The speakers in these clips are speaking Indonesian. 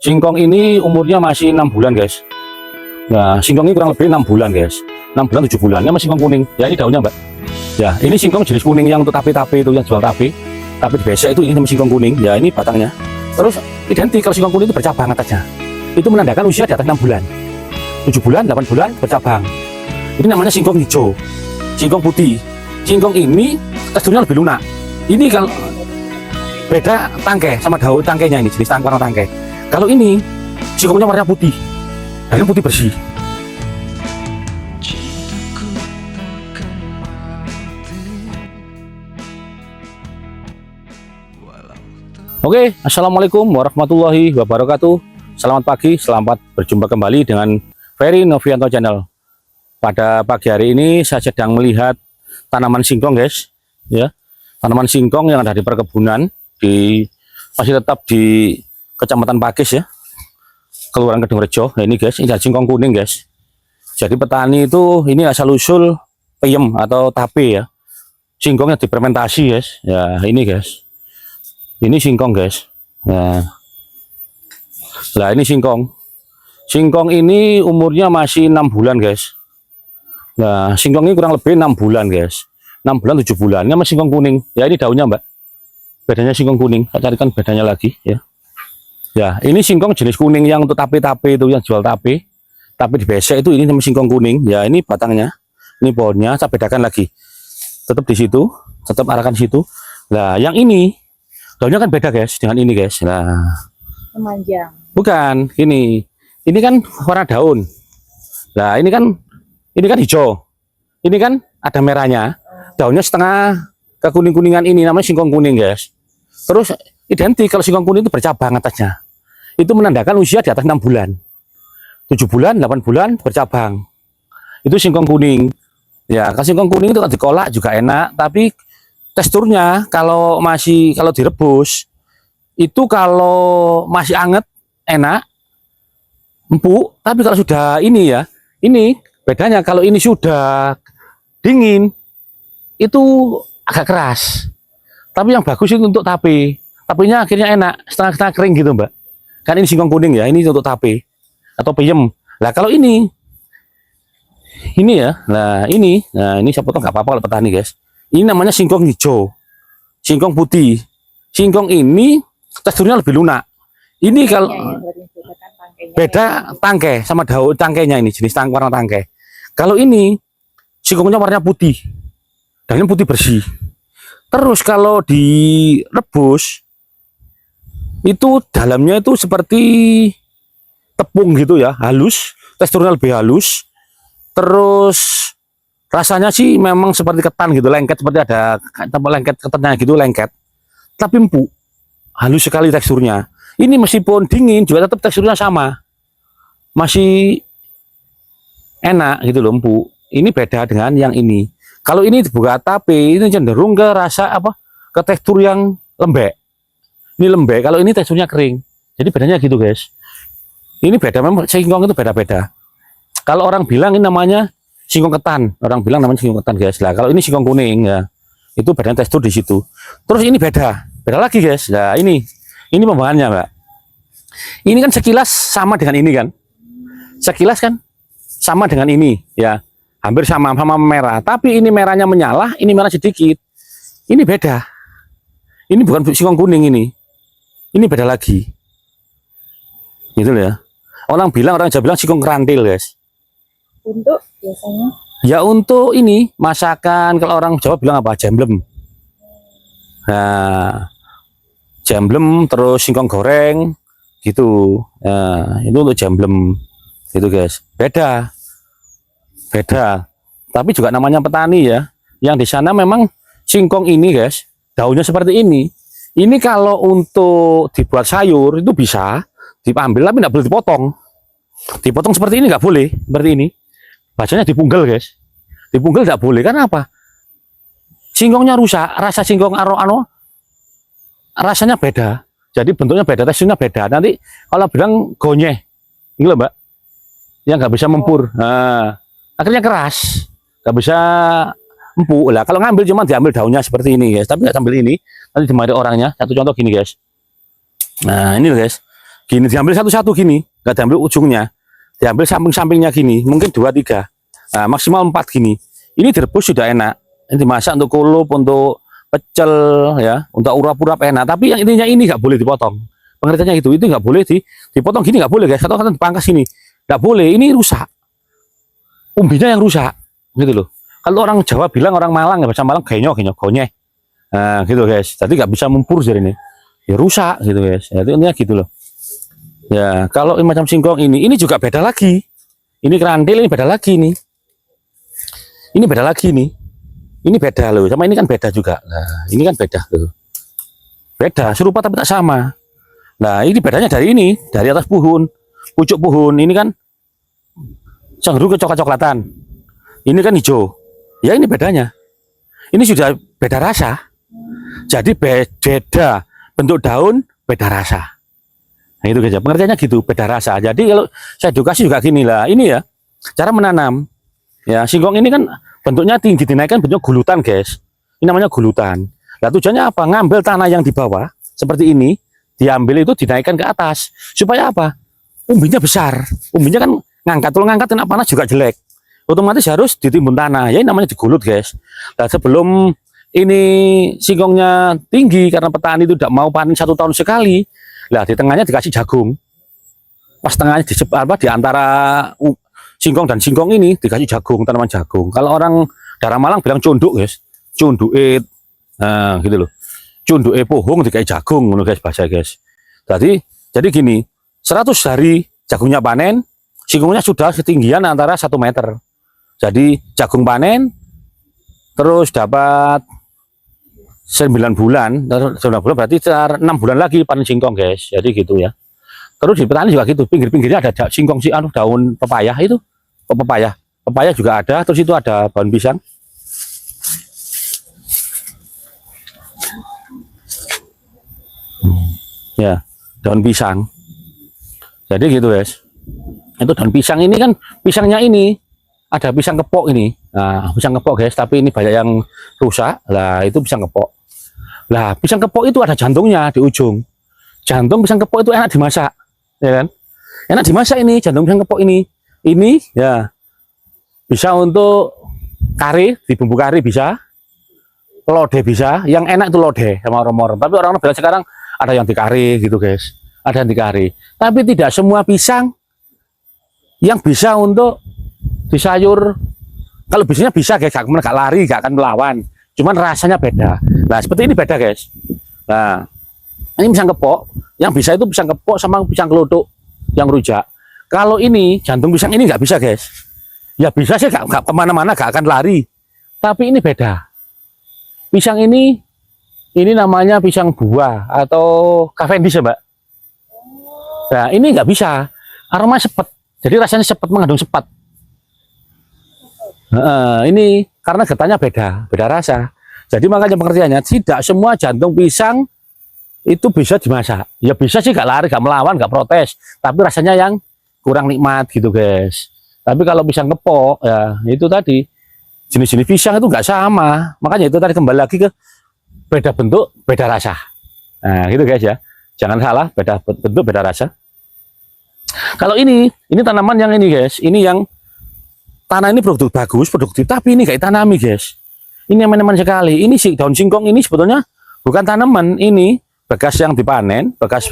Singkong ini umurnya masih 6 bulan guys. Nah, singkong ini kurang lebih 6 bulan guys. 6 bulan 7 bulan. Ini masih singkong kuning. Ya ini daunnya mbak. Ya ini singkong jenis kuning yang untuk tape-tape itu yang jual tape. Tape di besek itu ini singkong kuning. Ya ini batangnya. Terus identik kalau singkong kuning itu bercabang atasnya. Itu menandakan usia di atas 6 bulan. 7 bulan, 8 bulan bercabang. Ini namanya singkong hijau. Singkong putih. Singkong ini teksturnya lebih lunak. Ini kalau beda tangkai sama daun tangkainya ini jenis warna tangkai. Kalau ini singkongnya warna putih. Dan putih bersih. Oke, assalamualaikum warahmatullahi wabarakatuh. Selamat pagi, selamat berjumpa kembali dengan Ferry Novianto Channel. Pada pagi hari ini saya sedang melihat tanaman singkong, guys. Ya, tanaman singkong yang ada di perkebunan masih tetap di Kecamatan Pakis ya. Kelurahan Kedungrejo. Nah, ini guys, ini ada singkong kuning guys. Jadi petani itu ini asal usul peyem atau tape ya. Singkongnya difermentasi guys. Ya ini guys. Ini singkong guys. Nah ini singkong. Singkong ini umurnya masih 6 bulan guys. Nah singkong ini kurang lebih 6 bulan guys. 6 bulan 7 bulan. Ini masih singkong kuning. Ya ini daunnya mbak. Bedanya singkong kuning. Saya carikan bedanya lagi ya. Ya, ini singkong jenis kuning yang untuk tape-tape itu yang jual tape. Tape di besek itu ini sama singkong kuning. Ya, ini batangnya. Ini pohonnya, saya bedakan lagi. Tetap di situ, tetap arahkan situ. Nah, yang ini daunnya kan beda, guys, dengan ini, guys. Nah, memanjang. bukan, ini. Ini kan warna daun. Nah, ini kan hijau. Ini kan ada merahnya. Daunnya setengah kekuning-kuningan ini namanya singkong kuning, guys. Terus identik kalau singkong kuning itu bercabang atasnya. Itu menandakan usia di atas 6 bulan. 7 bulan, 8 bulan bercabang. Itu singkong kuning. Ya, kalau singkong kuning itu kalau dikolak juga enak, tapi teksturnya kalau direbus itu kalau masih anget enak, empuk, tapi kalau sudah ini ya, ini bedanya kalau ini sudah dingin itu agak keras. Tapi yang bagus itu untuk tape. Tapenya akhirnya enak, setengah-setengah kering gitu mbak. Kan ini singkong kuning ya, ini untuk tape atau peyem. Nah kalau ini ya, nah ini saya potong nggak apa-apa kalau petani guys. Ini namanya singkong hijau, singkong putih. Singkong ini teksturnya lebih lunak. Ini kalau beda tangkai sama daun tangkainya ini jenis warna tangkai. Kalau ini singkongnya warna putih dan ini putih bersih. Terus kalau direbus itu dalamnya itu seperti tepung gitu ya, halus, teksturnya lebih halus. Terus rasanya sih memang seperti ketan gitu, lengket, seperti ada lengket ketannya gitu, lengket. Tapi empuk, halus sekali teksturnya. Ini meskipun dingin juga tetap teksturnya sama, masih enak gitu loh, empuk. Ini beda dengan yang ini. Kalau ini dibuka tape, ini cenderung ke rasa ke tekstur yang lembek. Ini lembek, kalau ini teksturnya kering. Jadi bedanya gitu guys. Ini beda, memang singkong itu beda-beda. Kalau orang bilang ini namanya singkong ketan, orang bilang namanya singkong ketan guys. Lah kalau ini singkong kuning ya, itu bedanya tekstur di situ. Terus ini beda lagi guys. Nah ini pembahannya mbak. Ini kan sekilas sama dengan ini kan. Sekilas kan sama dengan ini ya. Hampir sama merah, tapi ini merahnya menyala, ini merah sedikit. Ini beda. Ini bukan singkong kuning ini. Ini beda lagi. Gitu ya. Orang Jawa bilang singkong kerantil, guys. Untuk biasanya? Ya untuk ini masakan, kalau orang Jawa bilang apa? Jemblem. Nah, jemblem terus singkong goreng gitu. Nah, itu untuk jemblem. Gitu, guys. Beda. Tapi juga namanya petani ya. Yang di sana memang singkong ini, guys, daunnya seperti ini. Ini kalau untuk dibuat sayur itu bisa diambil, tapi tidak boleh dipotong. Dipotong seperti ini nggak boleh, seperti ini. Bacanya dipunggal, guys. Dipunggal tidak boleh, karena apa? Singkongnya rusak, rasa singkong rasanya beda. Jadi bentuknya beda, teksturnya beda. Nanti kalau bilang gonyeh, ini loh mbak, yang nggak bisa mempur. Nah, akhirnya keras, nggak bisa empuk lah. Kalau ngambil cuma diambil daunnya seperti ini guys, tapi nggak sambil ini, nanti dimari orangnya. Satu contoh gini guys. Nah ini loh guys, Gini diambil satu-satu gini, nggak diambil ujungnya, diambil samping-sampingnya gini, mungkin 2, 3, nah, maksimal 4 gini. Ini direbus sudah enak. Ini dimasak untuk kulup, untuk pecel, ya, untuk urap-urap enak. Tapi yang intinya ini nggak boleh dipotong. Pengertiannya itu nggak boleh dipotong gini, nggak boleh guys. Atau kata dipangkas ini, nggak boleh. Ini rusak. Umbinya yang rusak, gitu loh. Kalau orang Jawa bilang, orang Malang, ya bahasa Malang gonyeh. Nah, gitu guys. Jadi nggak bisa mumpur jadi ini. Ya rusak gitu guys. Ya, itu intinya gitu loh. Ya, kalau macam singkong ini juga beda lagi. Ini kerandil, ini beda lagi nih. Ini beda lagi nih. Ini beda loh, sama ini kan beda juga. Nah, ini kan beda loh. Beda, serupa tapi tak sama. Nah, ini bedanya dari ini, dari atas pucuk puhun. Ini kan cenderung kecoklat-coklatan. Ini kan hijau. Ya ini bedanya. Ini sudah beda rasa. Jadi beda bentuk daun, beda rasa. Nah, itu aja pengertiannya gitu, beda rasa. Jadi kalau saya edukasi juga gini lah, ini ya cara menanam. Ya singkong ini kan bentuknya tinggi, dinaikkan bentuknya gulutan guys. Ini namanya gulutan. Nah tujuannya apa? Ngambil tanah yang di bawah seperti ini, diambil itu dinaikkan ke atas. Supaya apa? Umbinya besar. Umbinya kan ngangkat, kalau ngangkat kena panas juga jelek. Otomatis harus ditimbun tanah. Ya ini namanya digulut guys. Nah sebelum ini singkongnya tinggi karena petani itu tidak mau panen 1 tahun sekali. Lah di tengahnya dikasih jagung. Pas tengahnya di antara singkong dan singkong ini dikasih jagung, tanaman jagung. Kalau orang daerah Malang bilang cunduk guys. Cunduke. Nah, gitu loh. Cunduke pohong dikasih jagung ngono guys bahasa guys. Jadi gini, 100 hari jagungnya panen, singkongnya sudah ketinggian antara 1 meter. Jadi jagung panen terus dapat 9 bulan, 9 bulan berarti 6 bulan lagi panen singkong guys. Jadi gitu ya. Terus di petani juga gitu, pinggir-pinggirnya ada singkong daun pepaya itu. Pepaya juga ada, terus itu ada daun pisang. Ya, daun pisang. Jadi gitu guys. Itu daun pisang ini kan pisangnya ini ada pisang kepok ini. Nah, pisang kepok guys, tapi ini banyak yang rusak. Lah, itu pisang kepok. Lah, pisang kepok itu ada jantungnya di ujung. Jantung pisang kepok itu enak dimasak, ya kan? Enak dimasak ini jantung pisang kepok ini. Ini ya bisa untuk kari, di bumbu kari bisa. Lodeh bisa. Yang enak itu lodeh sama orang-orang. Tapi orang-orang bilang sekarang ada yang dikari gitu, guys. Ada yang dikari. Tapi tidak semua pisang yang bisa untuk disayur. Kalau bisanya bisa guys, gak lari, gak akan melawan. Cuman rasanya beda. Nah seperti ini beda guys. Nah ini pisang kepok. Yang bisa itu pisang kepok sama pisang kelotok yang rujak. Kalau ini jantung pisang ini nggak bisa guys. Ya bisa sih gak kemana-mana, gak akan lari. Tapi ini beda. Pisang ini namanya pisang buah atau Cavendish ya mbak. Nah ini nggak bisa. Aroma sepet. Jadi rasanya sepet, mengandung sepet. Ini karena getahnya beda rasa. Jadi makanya pengertiannya tidak semua jantung pisang itu bisa dimasak. Ya bisa sih gak lari, gak melawan, gak protes. Tapi rasanya yang kurang nikmat gitu guys. Tapi kalau pisang kepok ya itu tadi jenis-jenis pisang itu nggak sama. Makanya itu tadi kembali lagi ke beda bentuk, beda rasa. Nah gitu guys ya. Jangan salah, beda bentuk, beda rasa. Kalau ini tanaman yang ini guys, ini yang tanah ini produktif, tapi ini gak tanami guys. Ini aman-aman sekali. Ini sih daun singkong ini sebetulnya bukan tanaman, ini bekas yang dipanen, bekas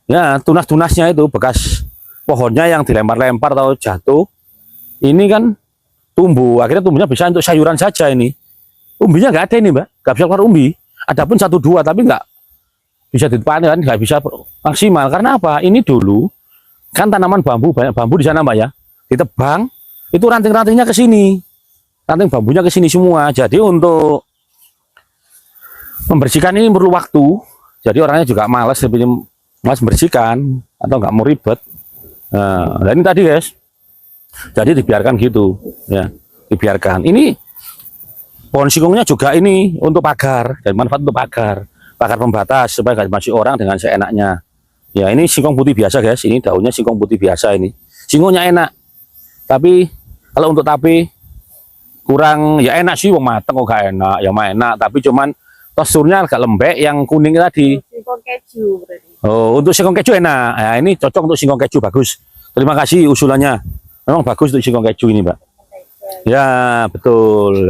ya tunas-tunasnya itu, bekas pohonnya yang dilempar-lempar atau jatuh. Ini kan tumbuh, akhirnya tumbuhnya bisa untuk sayuran saja ini. Umbinya nggak ada ini mbak, nggak bisa keluar umbi. Adapun 1-2 tapi nggak bisa dipanen, nggak bisa maksimal. Karena apa? Ini dulu kan tanaman bambu, banyak bambu di sana mbak ya, ditebang. Itu ranting-rantingnya ke sini, ranting bambunya ke sini semua. Jadi untuk membersihkan ini perlu waktu. Jadi orangnya juga malas membersihkan atau nggak mau ribet. Nah ini tadi guys. Jadi dibiarkan gitu, ya dibiarkan. Ini pohon singkongnya juga ini untuk pagar, dan manfaat untuk pagar pembatas supaya nggak masuk orang dengan seenaknya. Ya ini singkong putih biasa guys. Ini daunnya singkong putih biasa ini. Singkongnya enak. Tapi kalau untuk tape kurang ya enak sih, wong mateng kok gak enak, ya mah enak, tapi cuman teksturnya agak lembek, yang kuning tadi. Singkong keju berarti. Oh, untuk singkong keju enak. Nah, ini cocok untuk singkong keju, bagus. Terima kasih usulannya. Memang bagus untuk singkong keju ini, Mbak. Ya, betul.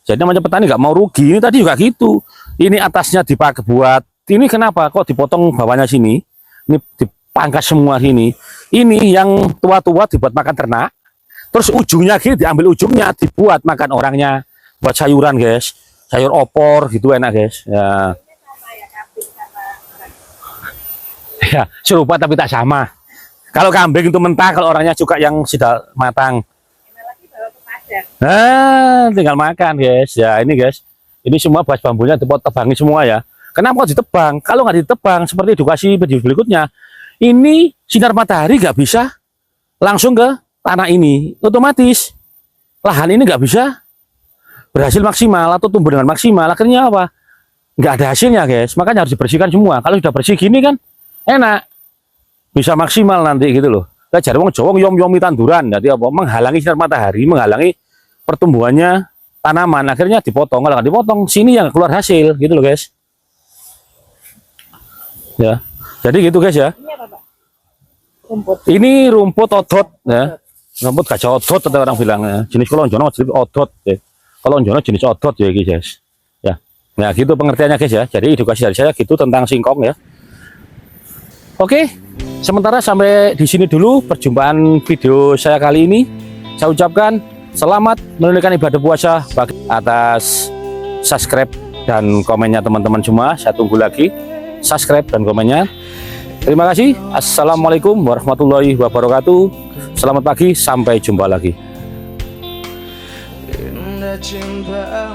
Jadi namanya petani nggak mau rugi. Ini tadi juga gitu. Ini atasnya dipakai buat. Ini kenapa? Kok dipotong bawahnya sini? Ini dipangkas semua sini. Ini yang tua-tua dibuat makan ternak. Terus ujungnya gini diambil ujungnya dibuat makan orangnya. Buat sayuran, guys. Sayur opor gitu enak, guys. Ya. Ya, serupa tapi tak sama. Kalau kambing itu mentah, kalau orangnya suka yang sudah matang. Nah, tinggal makan, guys. Ya, ini, guys. Ini semua bahas bambunya tebangi semua ya. Kenapa kok ditebang? Kalau nggak ditebang, seperti edukasi video berikutnya, ini sinar matahari nggak bisa langsung ke tanah ini. Otomatis lahan ini nggak bisa berhasil maksimal atau tumbuh dengan maksimal. Akhirnya apa? Nggak ada hasilnya, guys. Makanya harus dibersihkan semua. Kalau sudah bersih gini kan enak, bisa maksimal nanti gitu loh. Lah jare wong Jawa yom-yomi tanduran, jadi apa? Menghalangi sinar matahari, menghalangi pertumbuhannya tanaman. Akhirnya dipotong. Kalau nggak dipotong, sini yang keluar hasil gitu loh, guys. Ya, jadi gitu, guys ya. Ini apa, Pak? Rumput. Ini rumput odot ya. Rumput gajah odot atau orang bilang ya. Jenis kolonjono jenis odot ya. Kolonjono jenis odot ya, guys. Ya. Nah, gitu pengertiannya, guys ya. Jadi edukasi dari saya gitu tentang singkong ya. Oke, sementara sampai di sini dulu perjumpaan video saya kali ini. Saya ucapkan selamat menunaikan ibadah puasa bagi atas subscribe dan komennya teman-teman semua. Saya tunggu lagi subscribe dan komennya. Terima kasih. Assalamualaikum warahmatullahi wabarakatuh. Selamat pagi, sampai jumpa lagi. Indah cinta